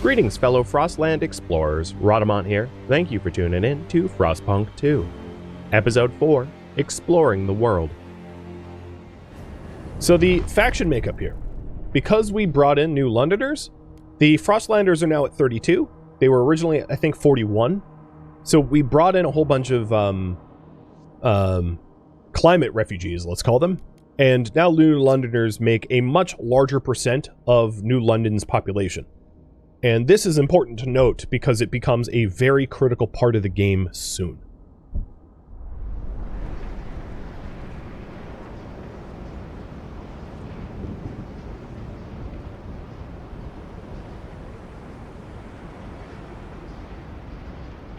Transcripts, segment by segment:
Greetings, fellow Frostland explorers. Rhadamant here. Thank you for tuning in to Frostpunk 2, Episode 4, Exploring the World. So the faction makeup here. Because we brought in new Londoners, the Frostlanders are now at 32. They were originally, I think, 41. So we brought in a whole bunch of climate refugees, let's call them. And now New Londoners make a much larger percent of New London's population. And this is important to note because it becomes a very critical part of the game soon.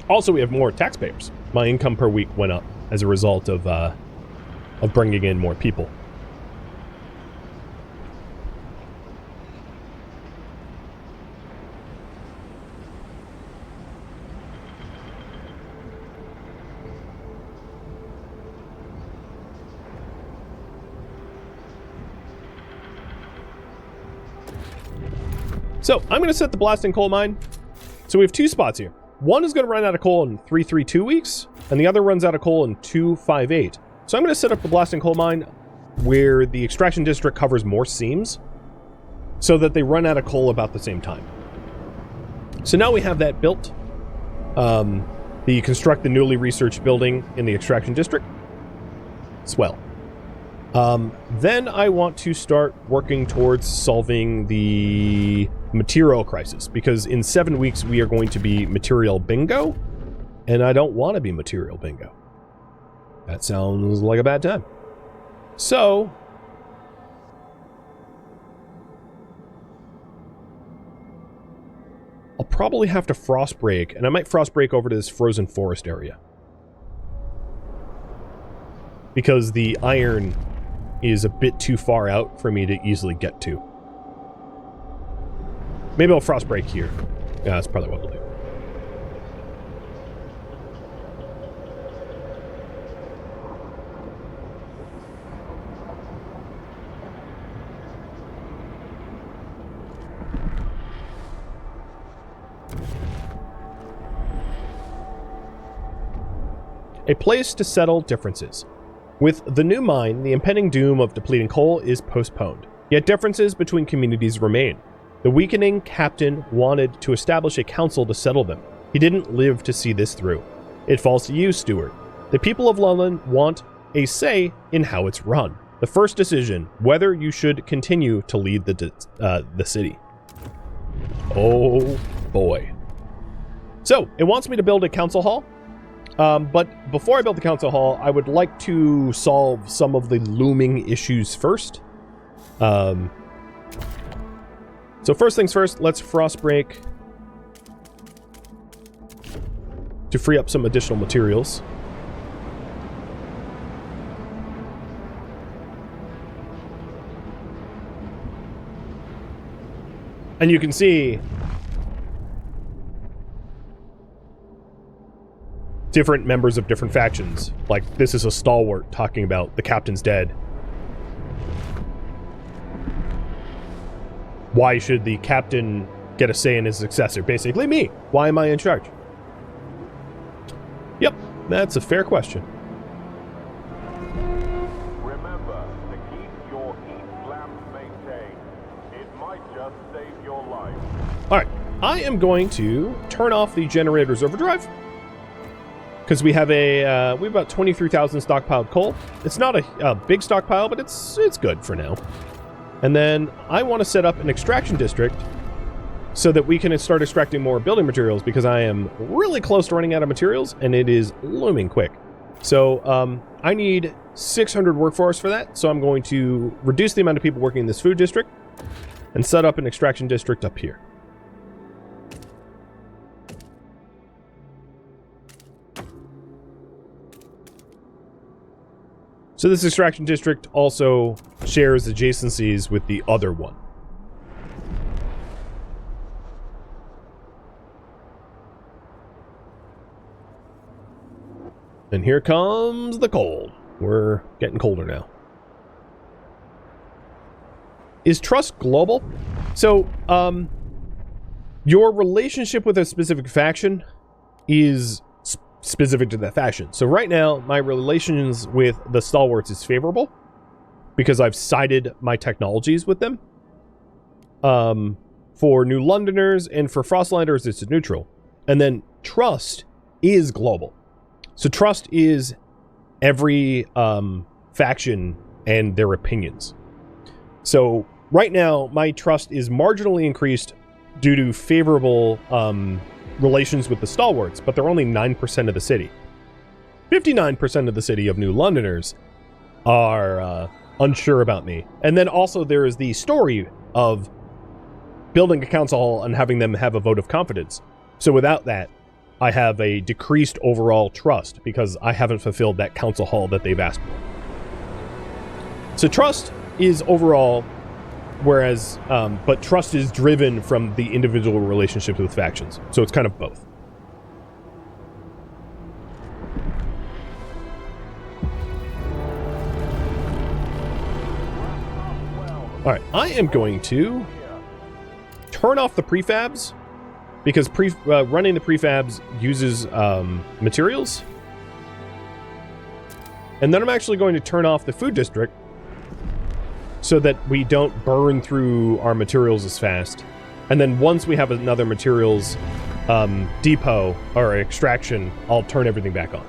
Also, we have more taxpayers. My income per week went up as a result of bringing in more people. So, I'm going to set the blasting coal mine. So we have two spots here. One is going to run out of coal in 332 weeks, and the other runs out of coal in 258. So I'm going to set up the blasting coal mine where the extraction district covers more seams, so that they run out of coal about the same time. So now we have that built. You construct the newly researched building in the extraction district. Swell. Then I want to start working towards solving the material crisis, because in 7 weeks we are going to be material bingo, and I don't want to be material bingo. That sounds like a bad time. So I'll probably have to frost break, and I might frost break over to this frozen forest area, because the iron is a bit too far out for me to easily get to. Maybe I'll frost break here. Yeah, that's probably what we'll do. A place to settle differences. With the new mine, the impending doom of depleting coal is postponed, yet differences between communities remain. The weakening captain wanted to establish a council to settle them. He didn't live to see this through. It falls to you, Steward. The people of London want a say in how it's run. The first decision, whether you should continue to lead the city. Oh boy. So, it wants me to build a council hall. But before I build the council hall, I would like to solve some of the looming issues first. So first things first, let's frost break to free up some additional materials. And you can see different members of different factions. Like, this is a stalwart talking about the captain's dead. Why should the captain get a say in his successor? Basically me. Why am I in charge? Yep, that's a fair question. Remember to keep your heat lamp maintained. It might just save your life. Alright, I am going to turn off the generator's overdrive, because we have we have about 23,000 stockpiled coal. It's not a big stockpile, but it's good for now. And then I want to set up an extraction district so that we can start extracting more building materials, because I am really close to running out of materials, and it is looming quick. So I need 600 workforce for that, so I'm going to reduce the amount of people working in this food district and set up an extraction district up here. So this extraction district also shares adjacencies with the other one. And here comes the cold. We're getting colder now. Is trust global? So, Your relationship with a specific faction is specific to that faction. So right now, my relations with the Stalwarts is favorable because I've sided my technologies with them. For New Londoners and for Frostlanders, it's neutral. And then trust is global. So trust is every faction and their opinions. So right now, my trust is marginally increased due to favorable relations with the Stalwarts, but they're only 9% of the city. 59% of the city of New Londoners are unsure about me. And then also there is the story of building a council hall and having them have a vote of confidence. So without that, I have a decreased overall trust because I haven't fulfilled that council hall that they've asked for. So trust is overall, whereas, but trust is driven from the individual relationships with factions. So it's kind of both. All right, I am going to turn off the prefabs because running the prefabs uses materials. And then I'm actually going to turn off the food district so that we don't burn through our materials as fast. And then once we have another materials depot or extraction, I'll turn everything back on.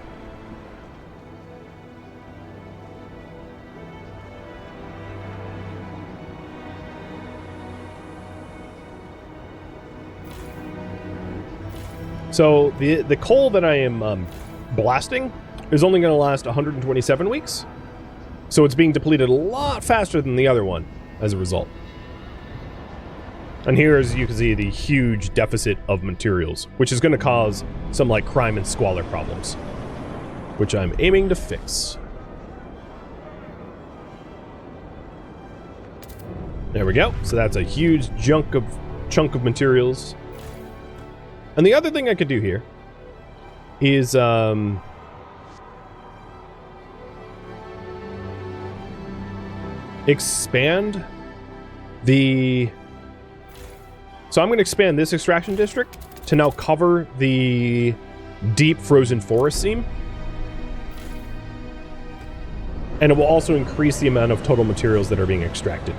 So the coal that I am blasting is only going to last 127 weeks. So it's being depleted a lot faster than the other one as a result. And here, as you can see, the huge deficit of materials, which is going to cause some like crime and squalor problems, which I'm aiming to fix. There we go. So that's a huge chunk of materials. And the other thing I could do here is expand the... So I'm going to expand this extraction district to now cover the deep frozen forest seam. And it will also increase the amount of total materials that are being extracted.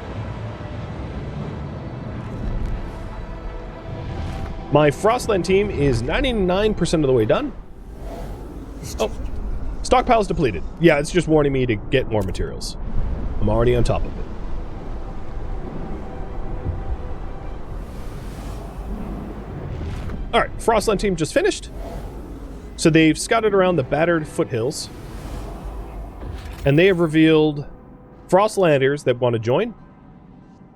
My Frostland team is 99% of the way done. Oh, stockpile's depleted. Yeah, it's just warning me to get more materials. I'm already on top of it. Alright, Frostland team just finished. So they've scouted around the battered foothills. And they have revealed Frostlanders that want to join.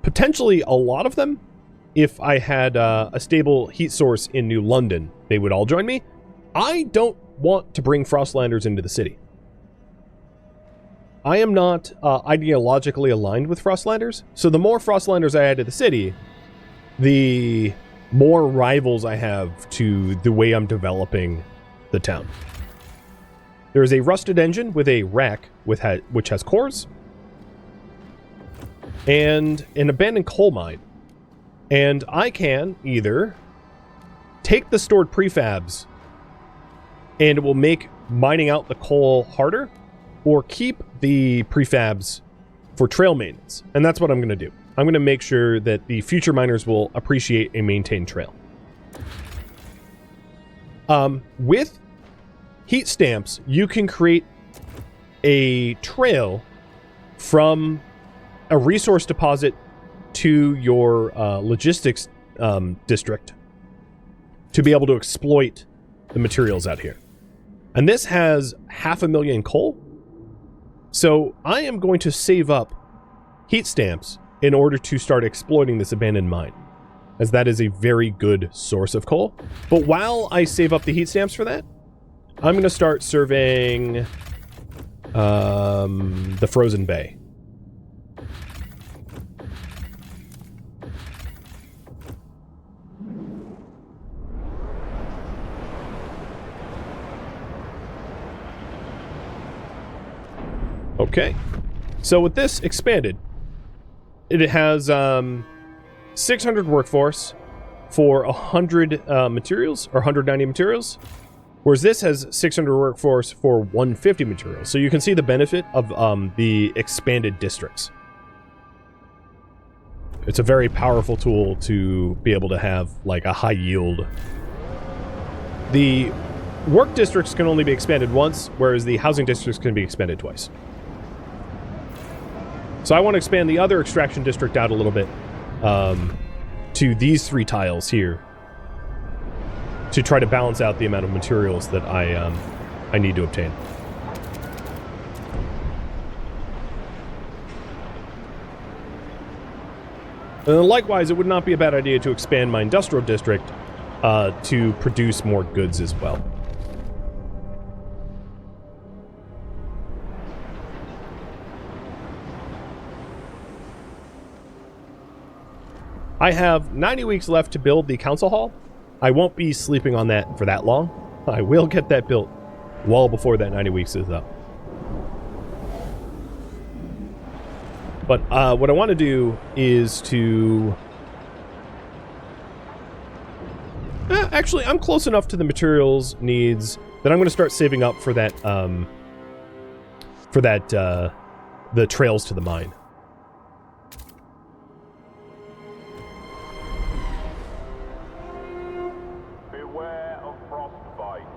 Potentially a lot of them. If I had a stable heat source in New London, they would all join me. I don't want to bring Frostlanders into the city. I am not ideologically aligned with Frostlanders, so the more Frostlanders I add to the city, the more rivals I have to the way I'm developing the town. There is a rusted engine with a rack which has cores, and an abandoned coal mine. And I can either take the stored prefabs and it will make mining out the coal harder, or keep the prefabs for trail maintenance. And that's what I'm going to do. I'm going to make sure that the future miners will appreciate a maintained trail. With heat stamps, you can create a trail from a resource deposit to your logistics district to be able to exploit the materials out here. And this has 500,000 coal. So I am going to save up heat stamps in order to start exploiting this abandoned mine, as that is a very good source of coal. But while I save up the heat stamps for that, I'm going to start surveying the frozen bay. Okay, so with this expanded, it has 600 workforce, for 100 materials, or 190 materials, whereas this has 600 workforce for 150 materials. So you can see the benefit of the expanded districts. It's a very powerful tool to be able to have like a high yield. The work districts can only be expanded once, whereas the housing districts can be expanded twice. So I want to expand the other extraction district out a little bit to these 3 tiles here to try to balance out the amount of materials that I need to obtain. And likewise, it would not be a bad idea to expand my industrial district to produce more goods as well. I have 90 weeks left to build the council hall. I won't be sleeping on that for that long. I will get that built well before that 90 weeks is up. But what I want to do is to... actually, I'm close enough to the materials needs that I'm going to start saving up for that, the trails to the mine. Beware of frostbite.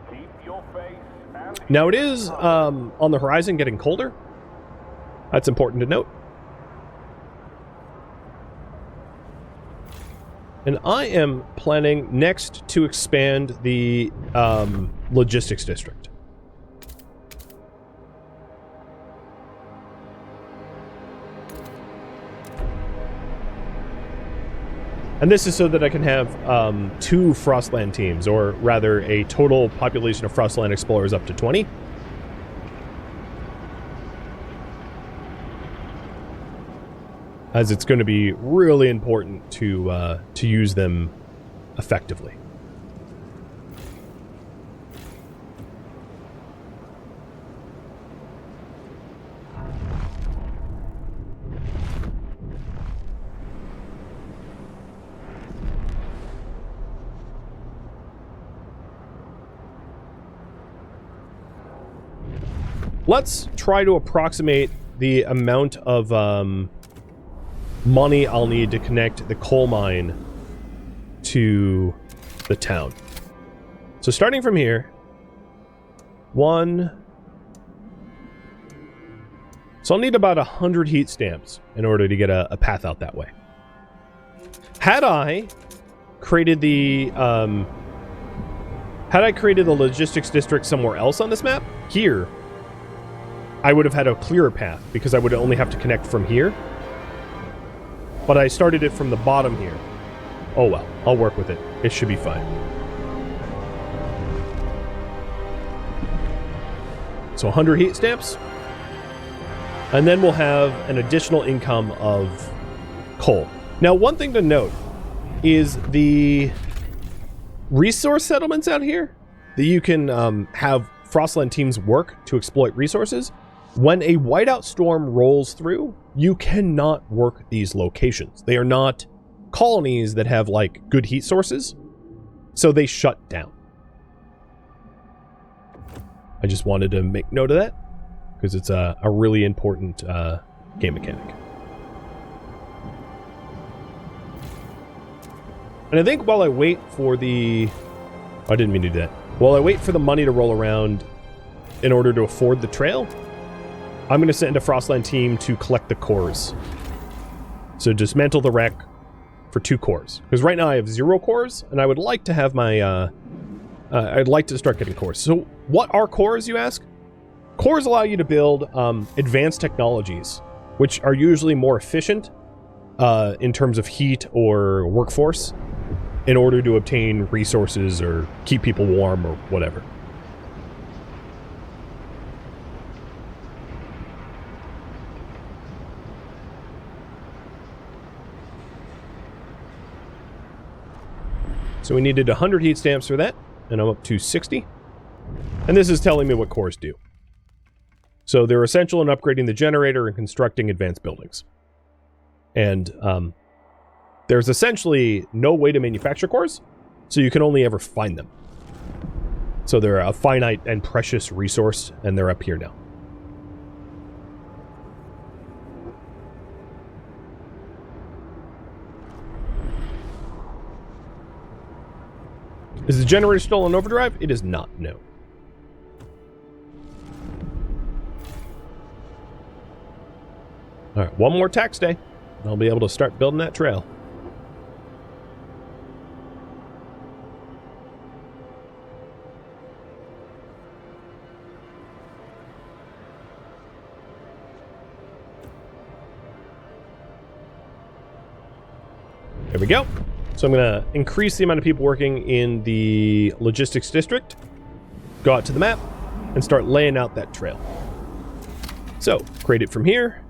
Keep your face and... Now it is, on the horizon, getting colder. That's important to note. And I am planning next to expand the logistics district. And this is so that I can have 2 Frostland teams, or rather a total population of Frostland explorers up to 20. As it's going to be really important to use them effectively. Let's try to approximate the amount of money I'll need to connect the coal mine to the town. So starting from here, 1. So I'll need about 100 heat stamps in order to get a path out that way. Had I created the logistics district somewhere else on this map, here, I would have had a clearer path because I would only have to connect from here. But I started it from the bottom here. Oh well, I'll work with it. It should be fine. So 100 heat stamps. And then we'll have an additional income of coal. Now, one thing to note is the resource settlements out here that you can have Frostland teams work to exploit resources. When a whiteout storm rolls through, you cannot work these locations. They are not colonies that have, like, good heat sources, so they shut down. I just wanted to make note of that, because it's a really important game mechanic. And I think while I wait for the... Oh, I didn't mean to do that. While I wait for the money to roll around in order to afford the trail, I'm going to send a Frostland team to collect the cores. So dismantle the wreck for 2 cores. Because right now I have 0 cores, and I would like to have my... I'd like to start getting cores. So what are cores, you ask? Cores allow you to build advanced technologies, which are usually more efficient in terms of heat or workforce, in order to obtain resources or keep people warm or whatever. So we needed 100 heat stamps for that, and I'm up to 60. And this is telling me what cores do. So they're essential in upgrading the generator and constructing advanced buildings. And there's essentially no way to manufacture cores, so you can only ever find them. So they're a finite and precious resource, and they're up here now. Is the generator still on overdrive? It is not, no. Alright, one more tax day, and I'll be able to start building that trail. There we go. So I'm going to increase the amount of people working in the logistics district, go out to the map, and start laying out that trail. So, create it from here.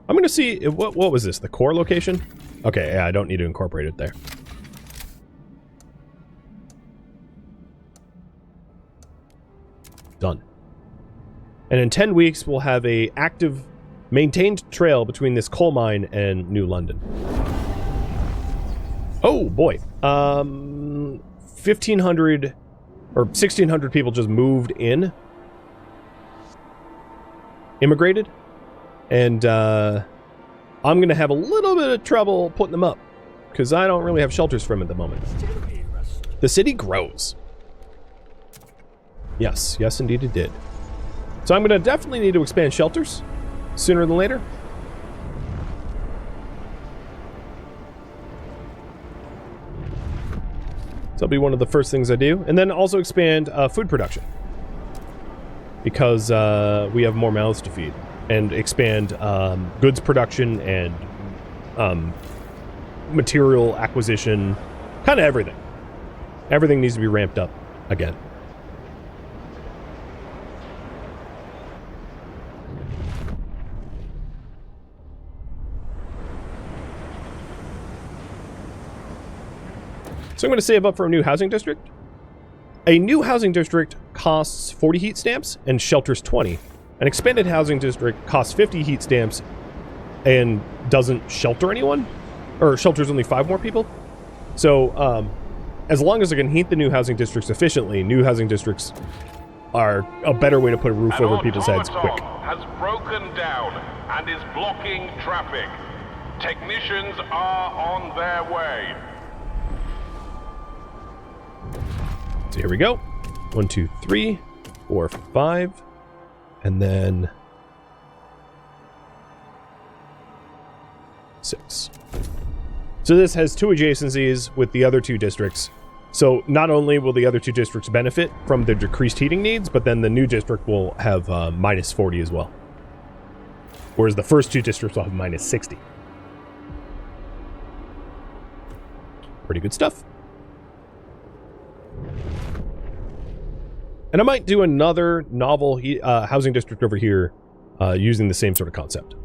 I'm going to see, what was this, the core location? Okay, yeah, I don't need to incorporate it there. Done. And in 10 weeks, we'll have a active maintained trail between this coal mine and New London. Oh boy. 1,500 or 1,600 people just moved in. Immigrated. And I'm going to have a little bit of trouble putting them up, because I don't really have shelters for them at the moment. The city grows. Yes, yes indeed it did. So I'm going to definitely need to expand shelters sooner than later. So that'll be one of the first things I do. And then also expand food production, because we have more mouths to feed. And expand goods production and material acquisition, kind of everything. Everything needs to be ramped up again. So I'm going to save up for a new housing district. A new housing district costs 40 heat stamps and shelters 20. An expanded housing district costs 50 heat stamps and doesn't shelter anyone, or shelters only 5 more people. So as long as I can heat the new housing districts efficiently, new housing districts are a better way to put a roof over people's heads quick. Has broken down and is blocking traffic. Technicians are on their way. So here we go. 1, 2, 3, 4, 5. And then 6. So this has 2 adjacencies with the other 2 districts. So not only will the other 2 districts benefit from their decreased heating needs, but then the new district will have minus 40 as well. Whereas the first 2 districts will have minus 60. Pretty good stuff. And I might do another novel housing district over here using the same sort of concept.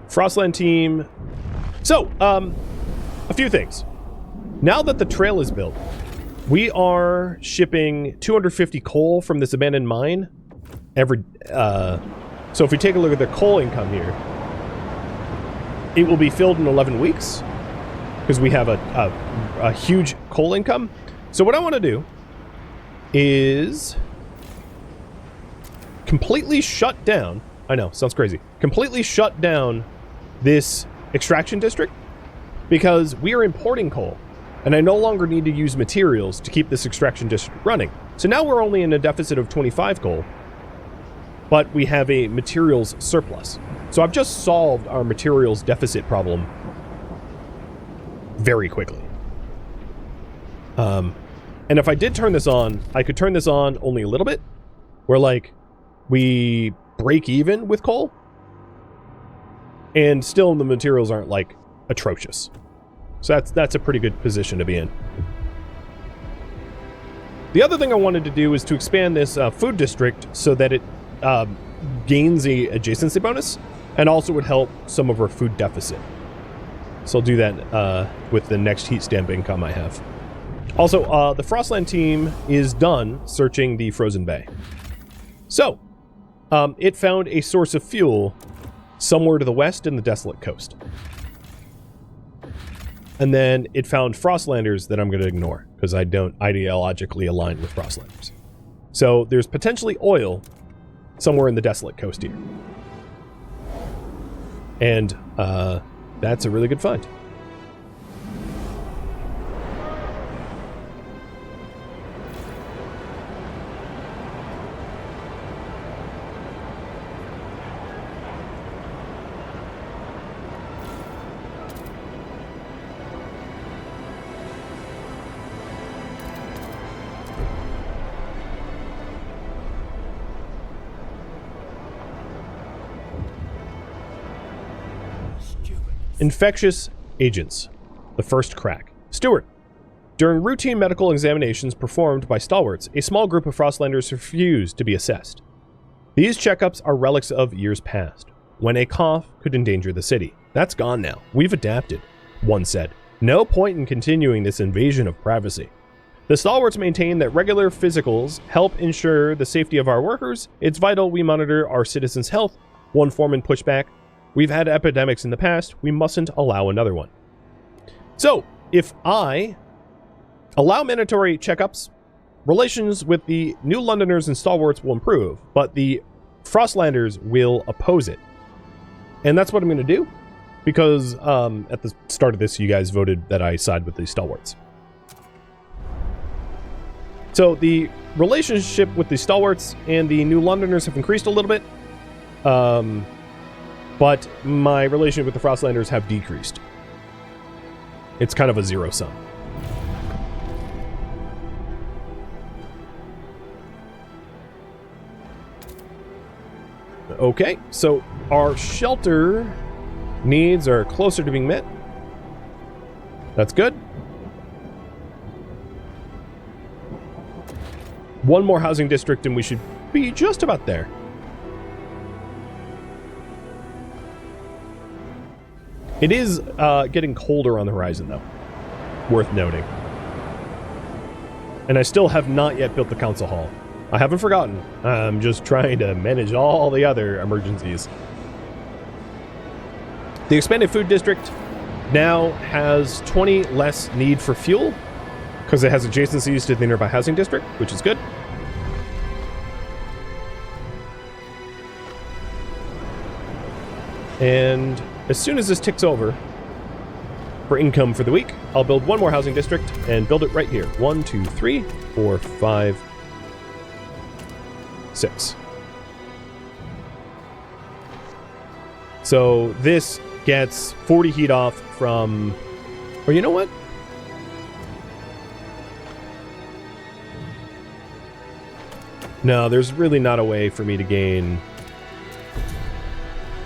Frostland team. So, a few things. Now that the trail is built, we are shipping 250 coal from this abandoned mine every... so if we take a look at the coal income here, it will be filled in 11 weeks because we have a huge coal income. So what I want to do is completely shut down... I know, sounds crazy. Completely shut down this extraction district because we are importing coal and I no longer need to use materials to keep this extraction district running. So now we're only in a deficit of 25 coal, but we have a materials surplus. So I've just solved our materials deficit problem very quickly. And if I did turn this on, I could turn this on only a little bit, where like we break even with coal, and still the materials aren't like atrocious. So that's a pretty good position to be in. The other thing I wanted to do is to expand this food district so that it gains a adjacency bonus, and also would help some of our food deficit. So I'll do that with the next heat stamp income I have. Also, the Frostland team is done searching the frozen bay. So, it found a source of fuel somewhere to the west in the desolate coast. And then it found Frostlanders that I'm going to ignore because I don't ideologically align with Frostlanders. So there's potentially oil somewhere in the desolate coast here. And that's a really good find. Infectious agents. The first crack. Stewart. During routine medical examinations performed by stalwarts, a small group of Frostlanders refused to be assessed. These checkups are relics of years past, when a cough could endanger the city. That's gone now. We've adapted, one said. No point in continuing this invasion of privacy. The stalwarts maintain that regular physicals help ensure the safety of our workers. It's vital we monitor our citizens' health. One foreman pushed back. We've had epidemics in the past. We mustn't allow another one. So, if I allow mandatory checkups, relations with the New Londoners and stalwarts will improve, but the Frostlanders will oppose it. And that's what I'm going to do, because at the start of this, you guys voted that I side with the stalwarts. So the relationship with the stalwarts and the New Londoners have increased a little bit. But my relationship with the Frostlanders have decreased. It's kind of a zero sum. Okay, so our shelter needs are closer to being met. That's good. One more housing district and we should be just about there. It is getting colder on the horizon, though. Worth noting. And I still have not yet built the council hall. I haven't forgotten. I'm just trying to manage all the other emergencies. The expanded food district now has 20 less need for fuel because it has adjacencies to the nearby housing district, which is good. And as soon as this ticks over for income for the week, I'll build one more housing district and build it right here. 1, 2, 3, 4, 5, 6. So this gets 40 heat off from... Or you know what? No, there's really not a way for me to gain...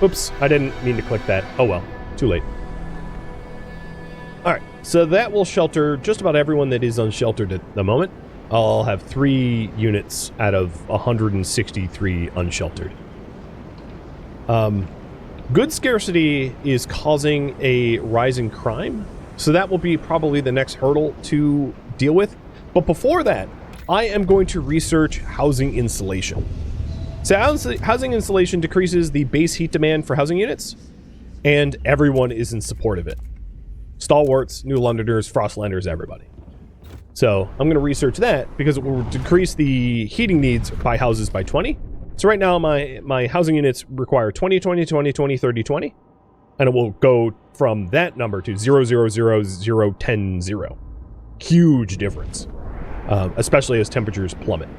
Oops, I didn't mean to click that. Oh well, too late. Alright, so that will shelter just about everyone that is unsheltered at the moment. I'll have 3 units out of 163 unsheltered. Good scarcity is causing a rise in crime, so that will be probably the next hurdle to deal with. But before that, I am going to research housing insulation. So housing insulation decreases the base heat demand for housing units, and everyone is in support of it. Stalwarts, New Londoners, Frostlanders, everybody. So I'm going to research that because it will decrease the heating needs by houses by 20. So right now my housing units require 20, 20, 20, 20, 30, 20. And it will go from that number to 0, 0, 0, 0, 10, 0. Huge difference, especially as temperatures plummet.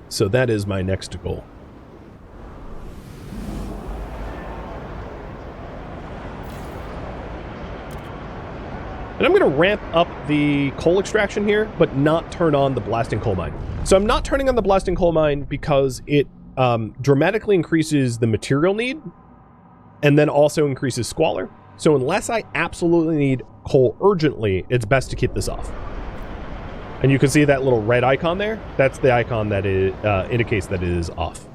So that is my next goal. And I'm going to ramp up the coal extraction here, but not turn on the blasting coal mine. So I'm not turning on the blasting coal mine because it dramatically increases the material need and then also increases squalor. So unless I absolutely need coal urgently, it's best to keep this off. And you can see that little red icon there. That's the icon that indicates that it is off.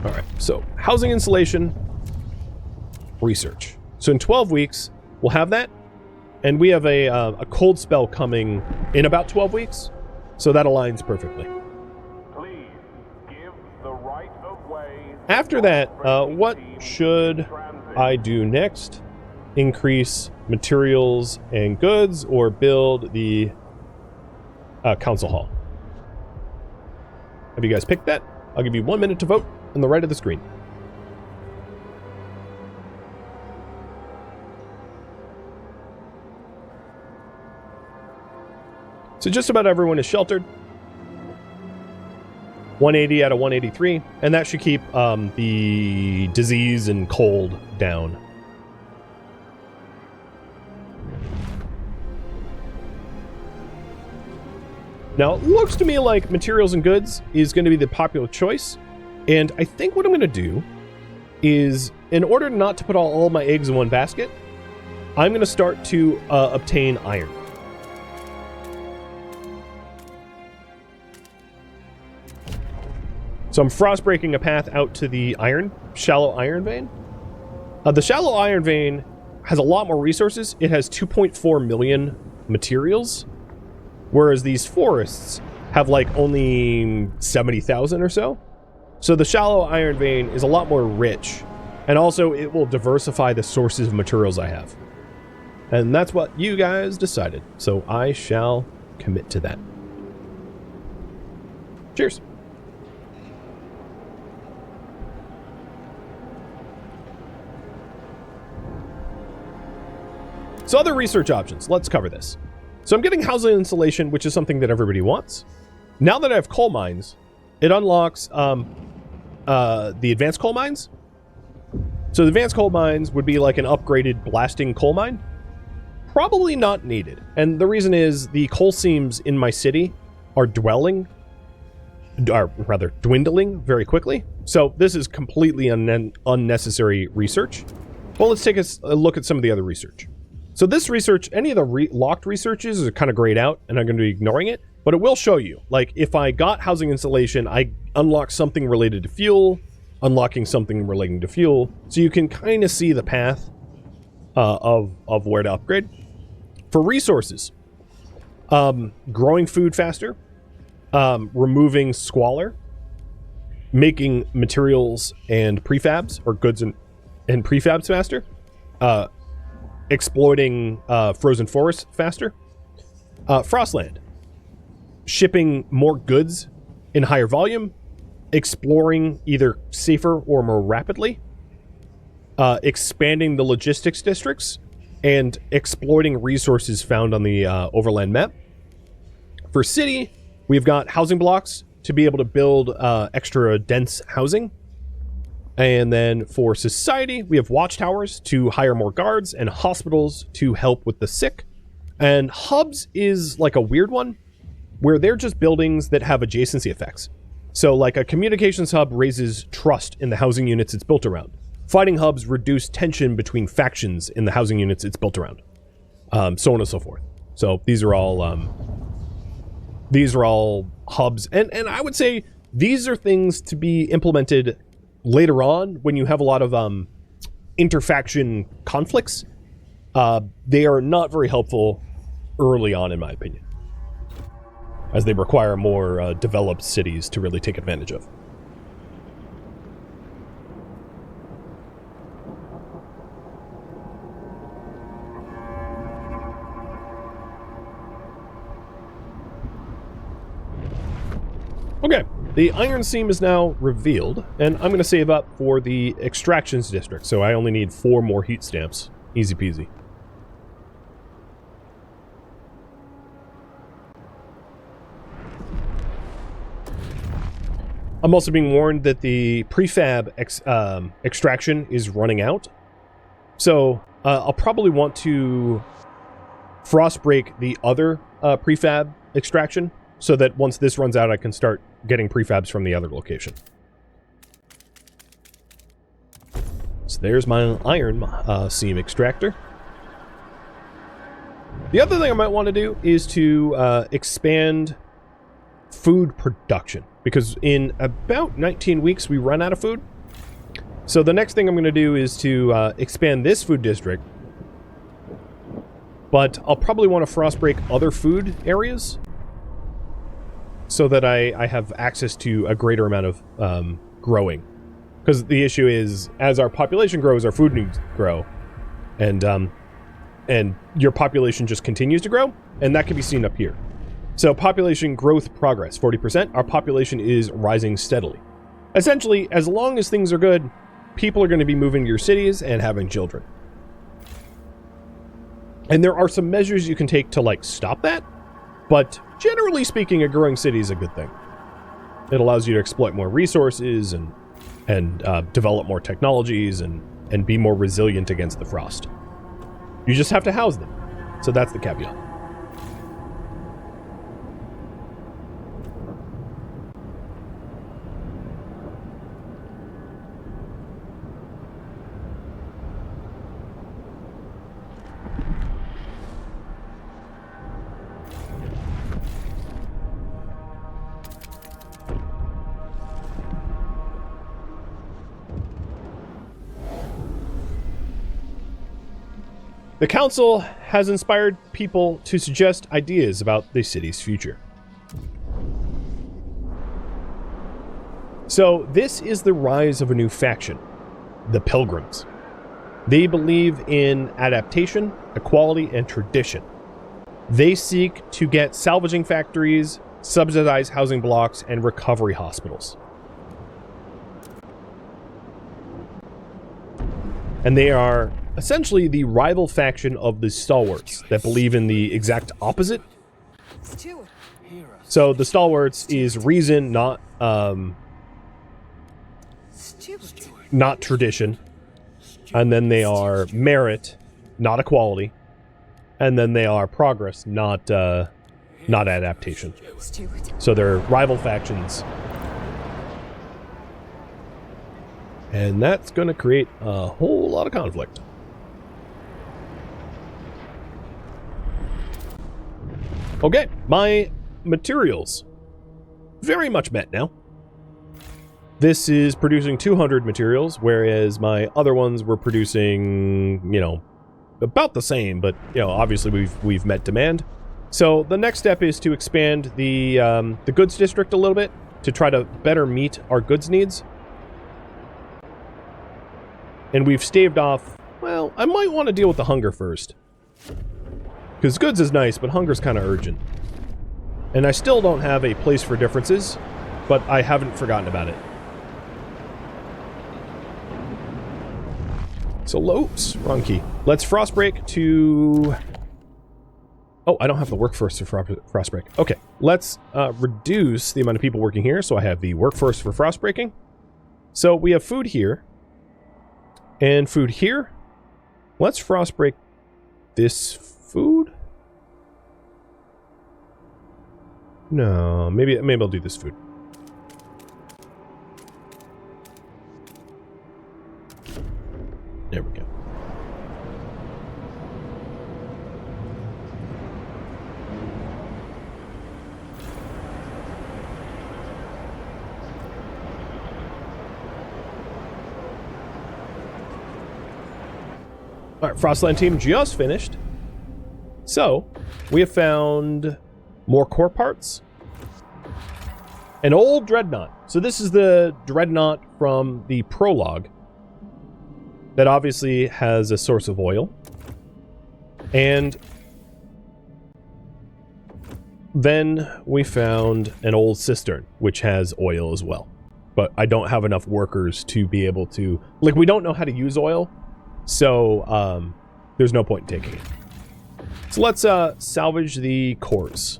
All right, So, housing insulation, research. So in 12 weeks, we'll have that. And we have a cold spell coming in about 12 weeks. So that aligns perfectly. Please give the right of way. After that, what should I do next? Increase materials and goods or build the council hall? Have you guys picked that? I'll give you 1 minute to vote on the right of the screen. So just about everyone is sheltered. 180 out of 183, and that should keep the disease and cold down. Now, it looks to me like materials and goods is going to be the popular choice, and I think what I'm going to do is, in order not to put all my eggs in one basket, I'm going to start to obtain iron. So I'm frost breaking a path out to the shallow iron vein. The shallow iron vein has a lot more resources. It has 2.4 million materials, whereas these forests have like only 70,000 or so. So the shallow iron vein is a lot more rich, and also it will diversify the sources of materials I have. And that's what you guys decided. So I shall commit to that. Cheers. So other research options, let's cover this. So I'm getting housing insulation, which is something that everybody wants. Now that I have coal mines, it unlocks the advanced coal mines. So the advanced coal mines would be like an upgraded blasting coal mine. Probably not needed. And the reason is the coal seams in my city are dwindling very quickly. So this is completely unnecessary research. Well, let's take a look at some of the other research. So this research, any of the locked researches are kind of grayed out, and I'm going to be ignoring it, but it will show you. Like, if I got housing insulation, I unlock something related to fuel, unlocking something relating to fuel, so you can kind of see the path of where to upgrade. For resources, growing food faster, removing squalor, making materials and prefabs, or goods and prefabs faster, exploiting frozen forests faster. Frostland, shipping more goods in higher volume, exploring either safer or more rapidly, expanding the logistics districts, and exploiting resources found on the overland map. For city, we've got housing blocks to be able to build extra dense housing. And then for society, we have watchtowers to hire more guards and hospitals to help with the sick. And hubs is like a weird one where they're just buildings that have adjacency effects. So like a communications hub raises trust in the housing units it's built around. Fighting hubs reduce tension between factions in the housing units it's built around. So on and so forth. So these are all hubs. And I would say these are things to be implemented later on, when you have a lot of interfaction conflicts. They are not very helpful early on, in my opinion, as they require more developed cities to really take advantage of. Okay, the iron seam is now revealed, and I'm going to save up for the extractions district, so I only need 4 more heat stamps. Easy peasy. I'm also being warned that the prefab extraction is running out, so I'll probably want to frost break the other prefab extraction, so that once this runs out, I can start getting prefabs from the other location. So there's my iron seam extractor. The other thing I might want to do is to expand food production, because in about 19 weeks we run out of food. So the next thing I'm going to do is to expand this food district. But I'll probably want to frost break other food areas so that I have access to a greater amount of growing. Because the issue is, as our population grows, our food needs grow. And your population just continues to grow, and that can be seen up here. So population growth progress, 40%. Our population is rising steadily. Essentially, as long as things are good, people are going to be moving to your cities and having children. And there are some measures you can take to, like, stop that. But generally speaking, a growing city is a good thing. It allows you to exploit more resources and develop more technologies and be more resilient against the frost. You just have to house them. So that's the caveat. The council has inspired people to suggest ideas about the city's future. So this is the rise of a new faction, the Pilgrims. They believe in adaptation, equality, and tradition. They seek to get salvaging factories, subsidized housing blocks, and recovery hospitals. And they are essentially the rival faction of the Stalwarts that believe in the exact opposite. So the Stalwarts is reason, not tradition. And then they are merit, not equality. And then they are progress, not adaptation. So they're rival factions. And that's going to create a whole lot of conflict. Okay, my materials. Very much met now. This is producing 200 materials, whereas my other ones were producing, about the same, but, obviously we've met demand. So the next step is to expand the goods district a little bit to try to better meet our goods needs. And we've staved off, well, I might want to deal with the hunger first. Because goods is nice, but hunger's kind of urgent. And I still don't have a place for differences, but I haven't forgotten about it. So, oops, wrong key. Let's frostbreak to... Oh, I don't have the workforce for frostbreak. Okay, let's reduce the amount of people working here, so I have the workforce for frostbreaking. So we have food here, and food here. Let's frostbreak this food. No, maybe I'll do this food. There we go. Alright, Frostland team just finished. So, we have found more core parts. An old dreadnought. So this is the dreadnought from the prologue. That obviously has a source of oil. And then we found an old cistern, which has oil as well. But I don't have enough workers to be able to... Like, we don't know how to use oil. So, there's no point in taking it. So let's salvage the cores.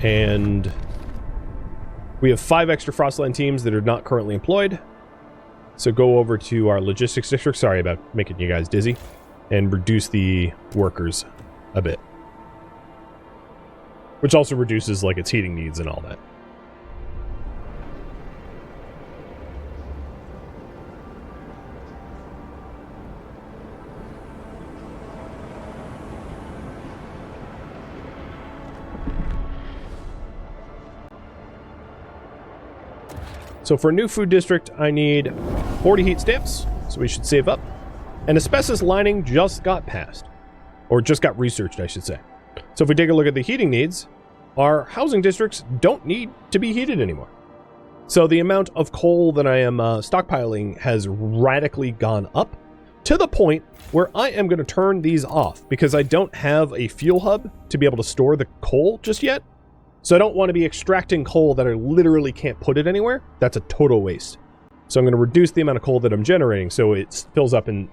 And we have 5 extra Frostland teams that are not currently employed. So go over to our logistics district. Sorry about making you guys dizzy. And reduce the workers a bit. Which also reduces, like, its heating needs and all that. So for a new food district, I need 40 heat stamps, so we should save up. And asbestos lining just got passed, or just got researched, I should say. So if we take a look at the heating needs, our housing districts don't need to be heated anymore. So the amount of coal that I am stockpiling has radically gone up to the point where I am going to turn these off because I don't have a fuel hub to be able to store the coal just yet. So I don't want to be extracting coal that I literally can't put it anywhere. That's a total waste. So I'm going to reduce the amount of coal that I'm generating so it fills up in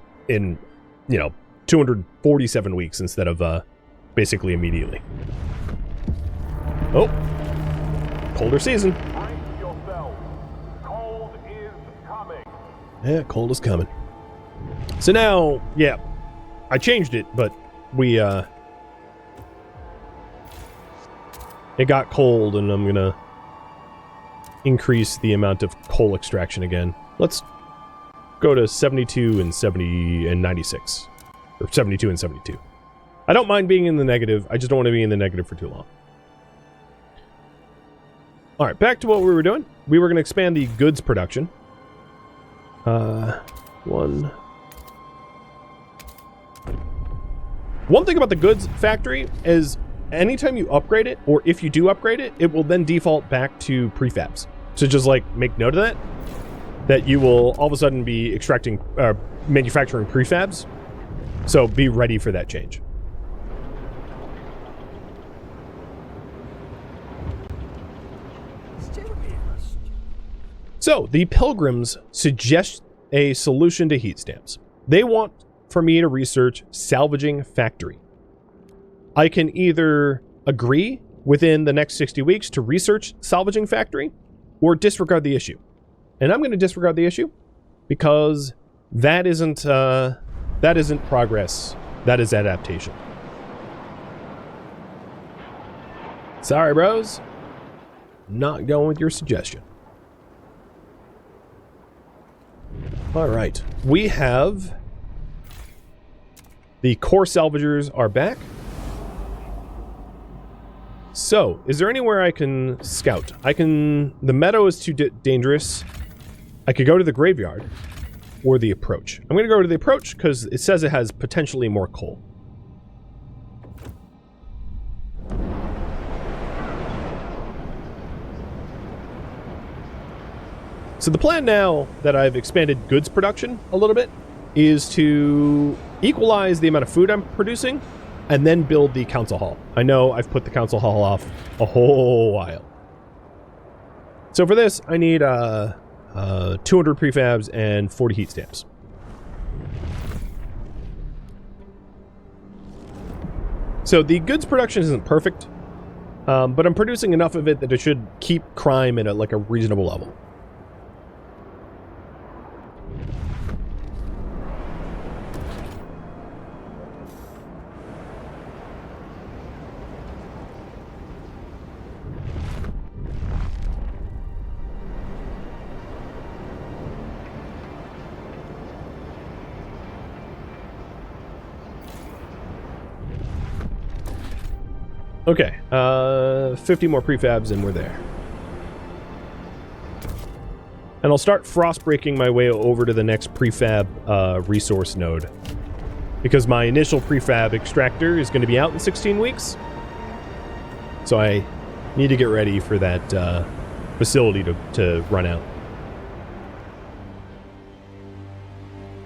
247 weeks instead of basically immediately. Oh, colder season. Brace yourself. Cold is coming. Yeah, cold is coming. So now, yeah, I changed it, but we, it got cold, and I'm gonna increase the amount of coal extraction again. Let's go to 72 and 70 and 96. Or 72 and 72. I don't mind being in the negative, I just don't want to be in the negative for too long. Alright, back to what we were doing. We were going to expand the goods production. One thing about the goods factory is anytime you upgrade it, or if you do upgrade it, it will then default back to prefabs. So just like make note of that you will all of a sudden be manufacturing prefabs. So be ready for that change. So, the Pilgrims suggest a solution to heat stamps. They want for me to research salvaging factory. I can either agree within the next 60 weeks to research salvaging factory or disregard the issue. And I'm going to disregard the issue because that isn't progress. That is adaptation. Sorry, bros. Not going with your suggestion. All right, we have the core salvagers are back. So, is there anywhere I can scout? The meadow is too dangerous. I could go to the graveyard or the approach. I'm going to go to the approach because it says it has potentially more coal. So the plan now that I've expanded goods production a little bit is to equalize the amount of food I'm producing and then build the council hall. I know I've put the council hall off a whole while. So for this, I need 200 prefabs and 40 heat stamps. So the goods production isn't perfect, but I'm producing enough of it that it should keep crime at a reasonable level. Okay, 50 more prefabs and we're there. And I'll start frost breaking my way over to the next prefab resource node. Because my initial prefab extractor is going to be out in 16 weeks. So I need to get ready for that facility to run out.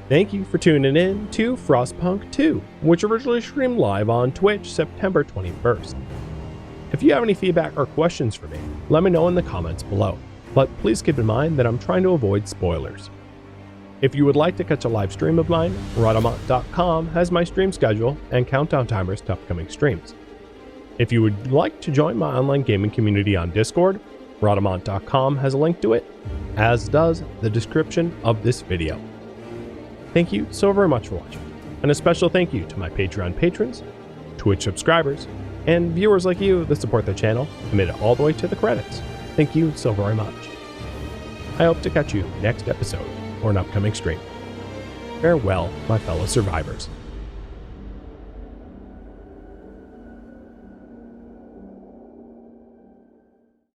Thank you for tuning in to Frostpunk 2, which originally streamed live on Twitch September 21st. If you have any feedback or questions for me, let me know in the comments below, but please keep in mind that I'm trying to avoid spoilers. If you would like to catch a live stream of mine, Rhadamant.com has my stream schedule and countdown timers to upcoming streams. If you would like to join my online gaming community on Discord, Rhadamant.com has a link to it, as does the description of this video. Thank you so very much for watching, and a special thank you to my Patreon patrons, Twitch subscribers, and viewers like you that support the channel and made it all the way to the credits. Thank you so very much. I hope to catch you next episode or an upcoming stream. Farewell, my fellow survivors.